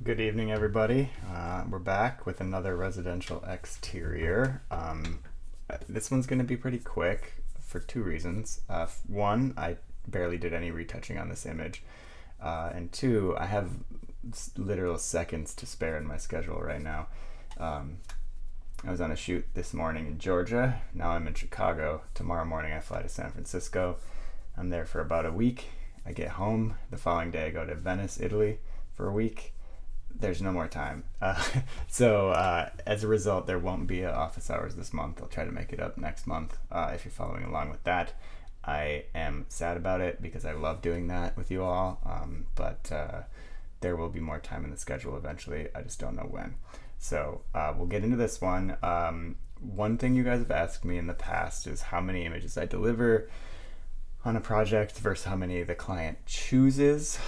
Good evening, everybody. We're back with another residential exterior. This one's going to be pretty quick for two reasons. One, I barely did any retouching on this image. And two, I have literal seconds to spare in my schedule right now. Um, I was on a shoot this morning in Georgia. Now I'm in Chicago. Tomorrow morning I fly to San Francisco. I'm there for about a week. I get home. The following day I go to Venice, Italy for a week. There's no more time. So as a result, there won't be office hours this month. I'll try to make it up next month if you're following along with that. I am sad about it because I love doing that with you all, but there will be more time in the schedule eventually. I just don't know when. So we'll get into this one. One thing you guys have asked me in the past is how many images I deliver on a project versus how many the client chooses.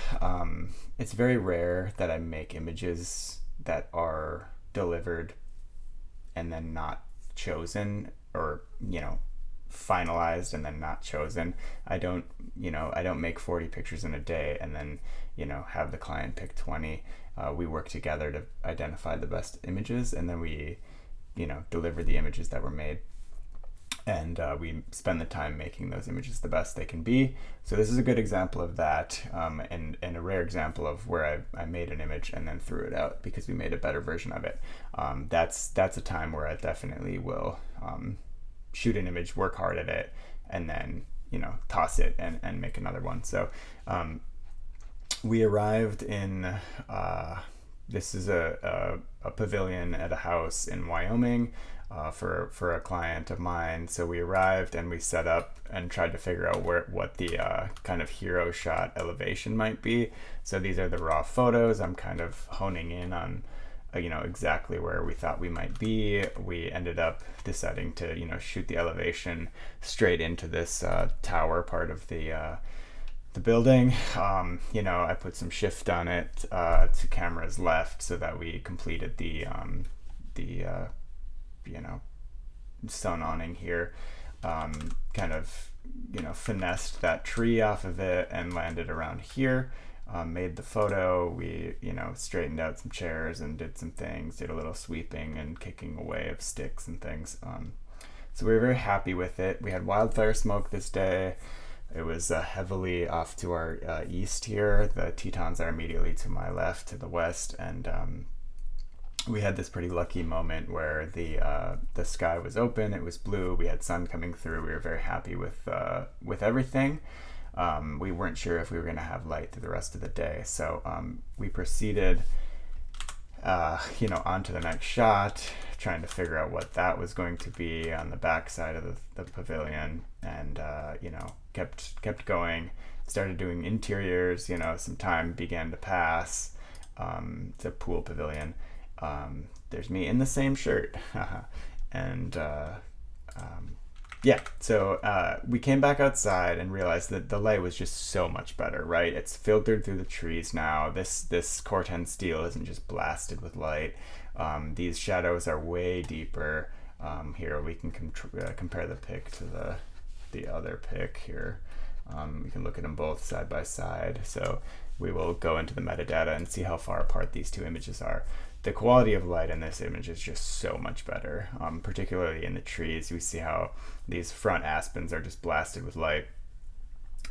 It's very rare that I make images that are delivered and then not chosen, or finalized and then not chosen. I don't make 40 pictures in a day and then have the client pick 20. We work together to identify the best images, and then we deliver the images that were made, and we spend the time making those images the best they can be. So this is a good example of that, and a rare example of where I made an image and then threw it out because we made a better version of it. That's a time where I definitely will shoot an image, work hard at it, and then toss it and make another one. So we arrived in this is a pavilion at a house in Wyoming. For a client of mine. So we arrived and we set up and tried to figure out what the kind of hero shot elevation might be. So these are the raw photos. I'm kind of honing in on exactly where we thought we might be. We ended up deciding to shoot the elevation straight into this tower part of the building. I put some shift on it to camera's left so that we completed the sun awning here. Kind of finessed that tree off of it and landed around here. Made the photo. We straightened out some chairs and did some things, did a little sweeping and kicking away of sticks and things. So we were very happy with it. We had wildfire smoke this day. It was heavily off to our east here. The Tetons are immediately to my left, to the west, and we had this pretty lucky moment where the sky was open. It was blue. We had sun coming through. We were very happy with everything. We weren't sure if we were going to have light through the rest of the day, so we proceeded onto the next shot, trying to figure out what that was going to be on the back side of the pavilion, and kept going. Started doing interiors. Some time began to pass. It's a pool pavilion. There's me in the same shirt. And so we came back outside and realized that the light was just so much better, right? It's filtered through the trees now. This Corten steel isn't just blasted with light. These shadows are way deeper. Here we can compare the pic to the other pic here. We can look at them both side by side. So we will go into the metadata and see how far apart these two images are. The quality of light in this image is just so much better, particularly in the trees. We see how these front aspens are just blasted with light,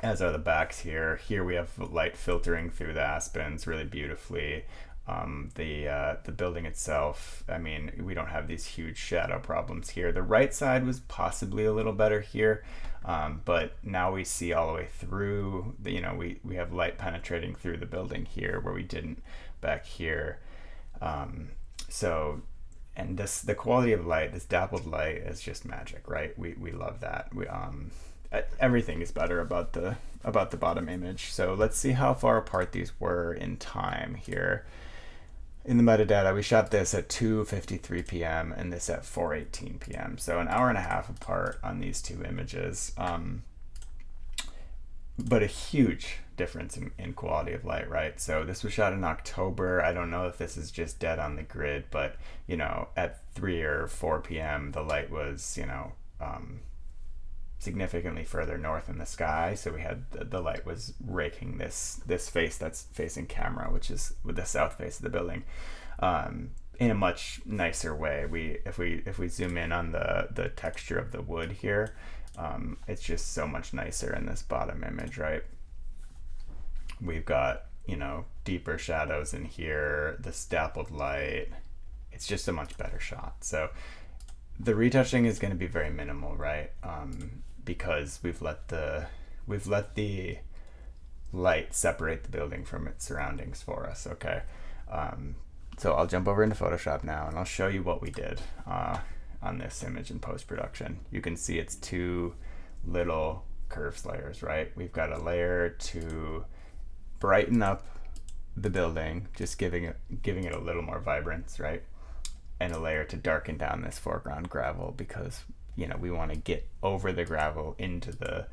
as are the backs here. Here we have light filtering through the aspens really beautifully. The building itself, we don't have these huge shadow problems here. The right side was possibly a little better here, but now we see all the way through. We have light penetrating through the building here where we didn't back here. The quality of light, this dappled light, is just magic, right? We love that. Everything is better about the bottom image. So let's see how far apart these were in time here. In the metadata, we shot this at 2:53 p.m. and this at 4:18 p.m. So an hour and a half apart on these two images. But a huge difference in quality of light, right? So this was shot in October. I don't know if this is just dead on the grid, but at 3 or 4 p.m. the light was significantly further north in the sky, so we had the light was raking this face that's facing camera, which is with the south face of the building, in a much nicer way. If we zoom in on the texture of the wood here, it's just so much nicer in this bottom image, right? We've got, deeper shadows in here, the dappled light. It's just a much better shot. So the retouching is going to be very minimal, right? Because we've let the light separate the building from its surroundings for us. Okay. So I'll jump over into Photoshop now, and I'll show you what we did on this image in post-production. You can see it's two little curves layers, right? We've got a layer to brighten up the building, just giving it a little more vibrance, right? And a layer to darken down this foreground gravel, because we want to get over the gravel into the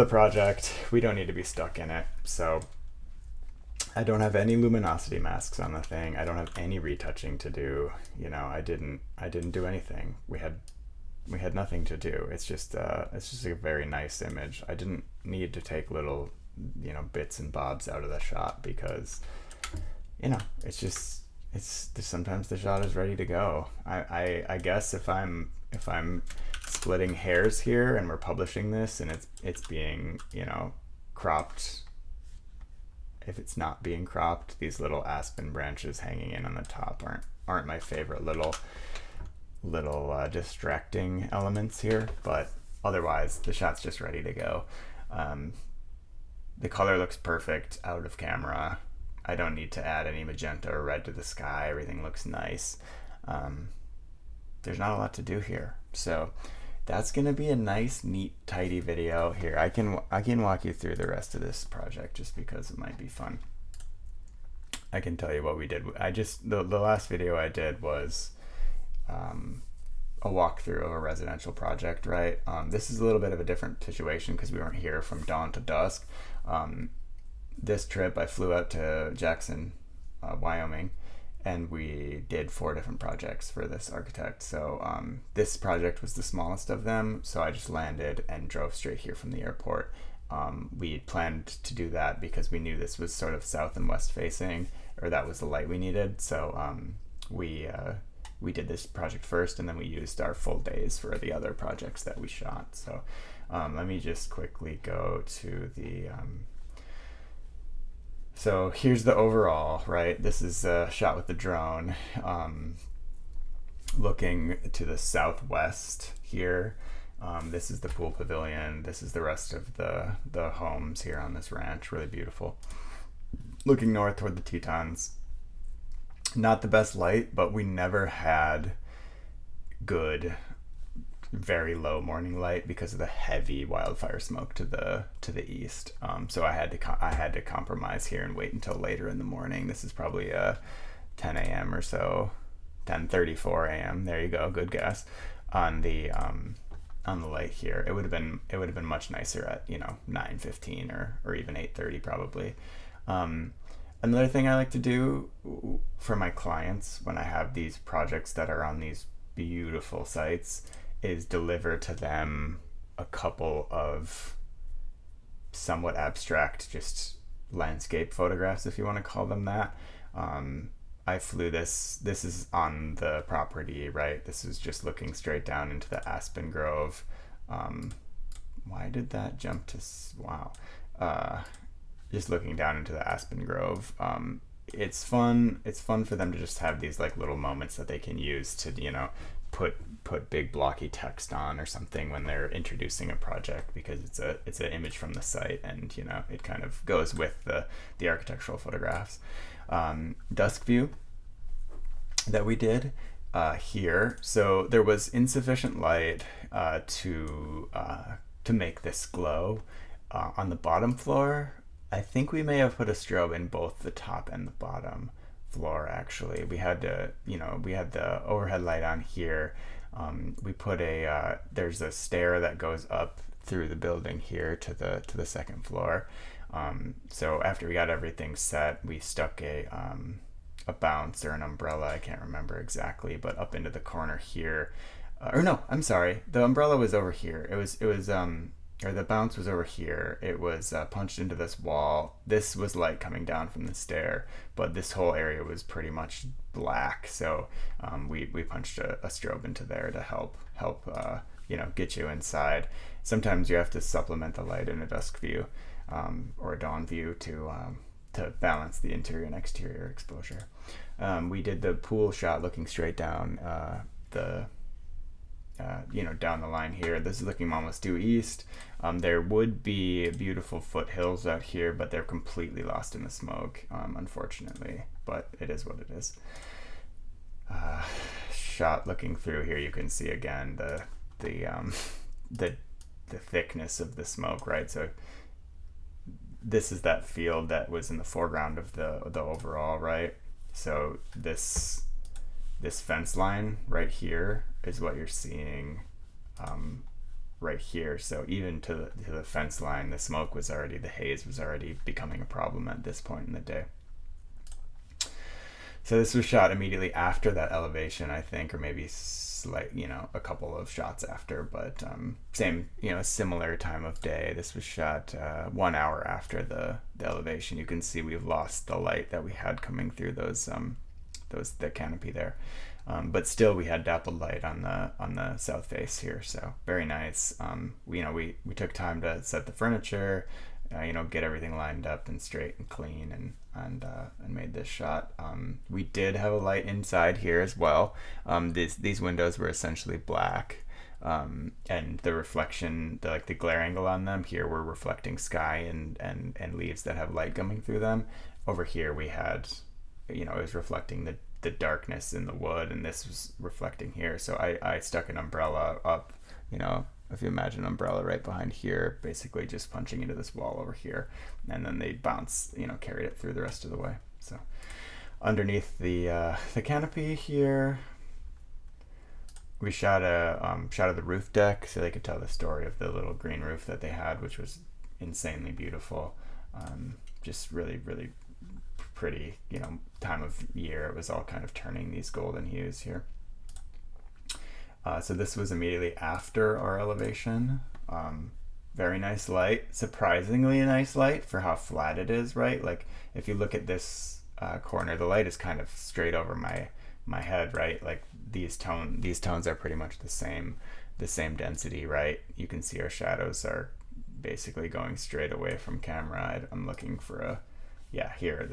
project. We don't need to be stuck in it. So I don't have any luminosity masks on the thing. I don't have any retouching to do. I didn't do anything. We had nothing to do. It's just a very nice image. I didn't need to take little bits and bobs out of the shot, because it's sometimes the shot is ready to go. I guess if I'm splitting hairs here and we're publishing this and it's being cropped, if it's not being cropped, these little aspen branches hanging in on the top aren't my favorite little distracting elements here, but otherwise the shot's just ready to go. The color looks perfect out of camera. I don't need to add any magenta or red to the sky. Everything looks nice. There's not a lot to do here. So that's gonna be a nice, neat, tidy video here. I can walk you through the rest of this project just because it might be fun. I can tell you what we did. The last video I did was a walkthrough of a residential project, right? This is a little bit of a different situation because we weren't here from dawn to dusk. This trip I flew out to Jackson, Wyoming, and we did 4 different projects for this architect. So this project was the smallest of them, so I just landed and drove straight here from the airport. We planned to do that because we knew this was sort of south and west facing, or that was the light we needed. So we did this project first, and then we used our full days for the other projects that we shot. So let me just quickly go to the so here's the overall, right? This is a shot with the drone, looking to the southwest here. This is the pool pavilion. This is the rest of the homes here on this ranch. Really beautiful. Looking north toward the Tetons. Not the best light, but we never had good, very low morning light because of the heavy wildfire smoke to the east. So I had to compromise here and wait until later in the morning. This is probably 10 a.m. or so, 10:34 a.m. There you go, good guess on the light here. It would have been much nicer at 9:15 or even 8:30 probably. Another thing I like to do for my clients when I have these projects that are on these beautiful sites is deliver to them a couple of somewhat abstract, just landscape photographs, if you want to call them that. I flew this is on the property, right? This is just looking straight down into the aspen grove. Why did that jump to, wow. Just looking down into the aspen grove. It's fun for them to just have these like little moments that they can use to put big blocky text on or something when they're introducing a project, because it's an image from the site, and it kind of goes with the architectural photographs. Dusk view that we did here, so there was insufficient light to make this glow on the bottom floor. I think we may have put a strobe in both the top and the bottom floor. Actually, we had the overhead light on here. We put there's a stair that goes up through the building here to the second floor. So after we got everything set, we stuck a bounce or an umbrella, I can't remember exactly, but up into the corner here. Or no, I'm sorry. The umbrella was over here. It was or the bounce was over here. It was punched into this wall. This was light coming down from the stair, but this whole area was pretty much black. So we punched a strobe into there to help get you inside. Sometimes you have to supplement the light in a dusk view or a dawn view to balance the interior and exterior exposure. We did the pool shot looking straight down the down the line here. This is looking almost due east. There would be beautiful foothills out here, but they're completely lost in the smoke, unfortunately. But it is what it is. Shot looking through here, you can see again the thickness of the smoke, right? So this is that field that was in the foreground of the overall, right? So this fence line right here is what you're seeing right here. So even to the fence line, the haze was already becoming a problem at this point in the day. So this was shot immediately after that elevation, I think, or maybe a couple of shots after, but same, similar time of day. This was shot 1 hour after the elevation. You can see we've lost the light that we had coming through the canopy there. But still we had dappled light on the south face here, so very nice. We took time to set the furniture, get everything lined up and straight and clean, and made this shot. We did have a light inside here as well. These windows were essentially black, and the reflection, the glare angle on them here were reflecting sky and leaves that have light coming through them. Over here we had, it was reflecting the darkness in the wood, and this was reflecting here. So I stuck an umbrella up, if you imagine an umbrella right behind here, basically just punching into this wall over here, and then they carried it through the rest of the way. So underneath the canopy here, we shot shot of the roof deck so they could tell the story of the little green roof that they had, which was insanely beautiful. Just really, really pretty, time of year. It was all kind of turning these golden hues here. So this was immediately after our elevation. Very nice light, surprisingly nice light for how flat it is, right? Like if you look at this corner, the light is kind of straight over my head, right? Like these tones are pretty much the same density, right? You can see our shadows are basically going straight away from camera. I'm looking for here,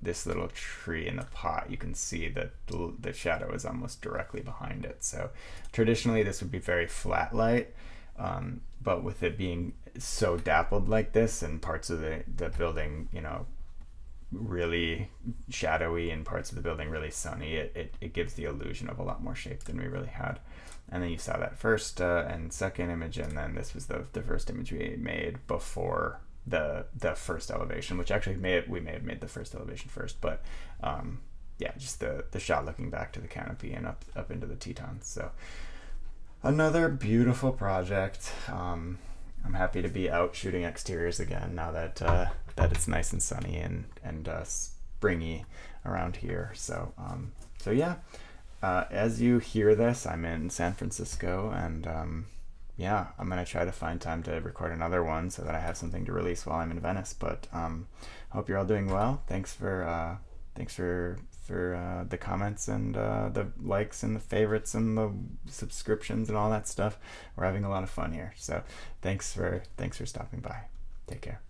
this little tree in the pot, you can see that the shadow is almost directly behind it. So traditionally this would be very flat light, but with it being so dappled like this and parts of the building, really shadowy and parts of the building really sunny, it gives the illusion of a lot more shape than we really had. And then you saw that first and second image, and then this was the first image we made before the first elevation, which actually we may have made the first elevation first, but just the shot looking back to the canopy and up into the Tetons. So another beautiful project. I'm happy to be out shooting exteriors again now that it's nice and sunny and springy around here. So as you hear this, I'm in San Francisco, and I'm gonna try to find time to record another one so that I have something to release while I'm in Venice. But hope you're all doing well. Thanks for the comments and the likes and the favorites and the subscriptions and all that stuff. We're having a lot of fun here. So thanks for stopping by. Take care.